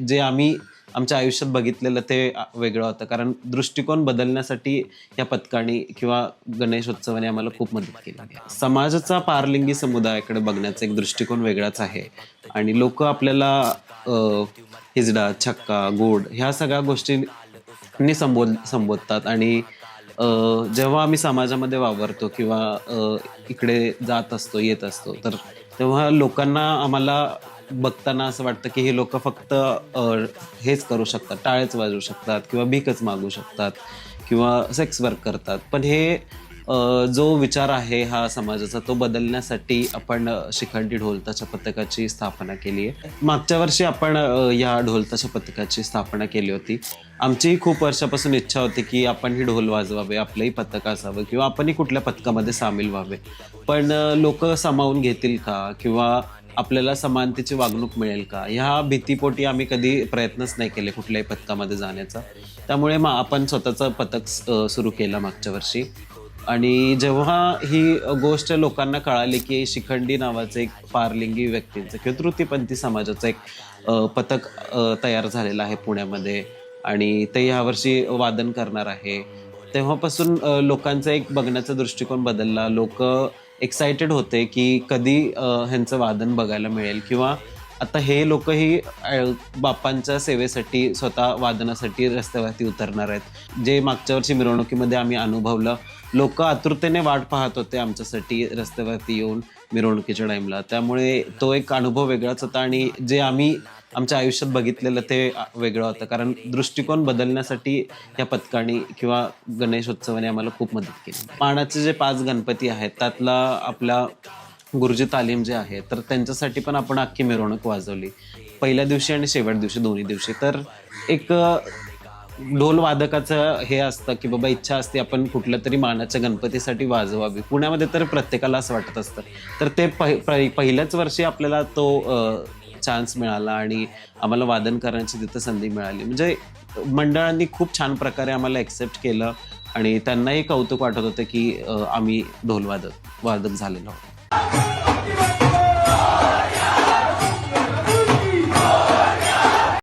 जे आम्ही आमच्या आयुष्यात बघितलेलं ते वेगळं होतं. कारण दृष्टिकोन बदलण्यासाठी या पथकाने किंवा गणेशोत्सवाने आम्हाला खूप मदत केली आहे. समाजाचा पारलिंगी समुदायाकडे बघण्याचा एक दृष्टिकोन वेगळाच आहे आणि लोकं आपल्याला अ, हिजडा, छक्का, गोड ह्या सगळ्या गोष्टींनी संबोधतात आणि अ, जेव्हा आम्ही समाजामध्ये वावरतो किंवा इकडे जात असतो, येत असतो, तर तेव्हा लोकांना आम्हाला बघताना असं वाटतं, की हे लोकं फक्त हेच करू शकतात, टाळ्याच वाजवू शकतात किंवा भीकच मागू शकतात किंवा सेक्स वर्क करतात. पण हे जो विचार आहे हा समाजाचा तो बदलण्यासाठी आपण शिखंडी ढोल ताशा पथकाची स्थापना केली आहे. मागच्या वर्षी आपण या ढोल ताशा पथकाची स्थापना केली होती. आमची खूप वर्षापासून इच्छा होती, की आपण ही ढोल वाजवावे, आपलंही पथक असावं किंवा आपणही कुठल्या पथकामध्ये सामील व्हावे. पण लोकं सामावून घेतील का? किंवा आपल्याला समानतेची वागणूक मिळेल का? ह्या भीतीपोटी आम्ही कधी प्रयत्नच नाही केले कुठल्याही पथकामध्ये जाण्याचा. त्यामुळे मग आपण स्वतःचं पथक सुरू केलं मागच्या वर्षी. आणि जेव्हा ही गोष्ट लोकांना कळाली, की शिखंडी नावाचं एक पारलिंगी व्यक्तींचं किंवा तृतीयपंथी समाजाचं एक पथक तयार झालेलं आहे पुण्यामध्ये आणि ते यावर्षी वादन करणार आहे. तेव्हापासून लोकांचा एक बघण्याचा दृष्टिकोन बदलला. लोकं एक्सायटेड होते, की कधी ह्यांचं वादन बघायला मिळेल किंवा आता हे लोकंही बाप्पांच्या सेवेसाठी, स्वतः वादनासाठी रस्त्यावरती उतरणार आहेत. जे मागच्या वर्षी मिरवणुकीमध्ये आम्ही अनुभवलं, लोकं आतुरतेने वाट पाहत होते आमच्यासाठी रस्त्यावरती येऊन मिरवणुकीच्या टाईमला. त्यामुळे तो एक अनुभव वेगळाच होता आणि जे आम्ही आमच्या आयुष्यात बघितलेलं ते वेगळं होतं. कारण दृष्टिकोन बदलण्यासाठी या पथकाने किंवा गणेशोत्सवाने आम्हाला खूप मदत केली. मानाचे जे 5 गणपती आहेत, त्यातला आपला गुरुजी तालीम जे आहे, तर त्यांच्यासाठी पण आपण अख्खी मिरवणूक वाजवली. पहिल्या दिवशी आणि शेवट दिवशी दोन्ही दिवशी. तर एक ढोल वादकाचं हे असतं, की बाबा इच्छा असते आपण कुठल्यातरी मानाच्या गणपतीसाठी वाजवावी. पुण्यामध्ये तर प्रत्येकाला असं वाटत असतं. तर ते पहिल्याच वर्षी आपल्याला तो चान्स मिळाला आणि आम्हाला वादन करण्याची तिथं संधी मिळाली. म्हणजे मंडळांनी खूप छान प्रकारे आम्हाला एक्सेप्ट केलं आणि त्यांनाही कौतुक वाटत होतं, की आम्ही वादक झालेलो आहोत.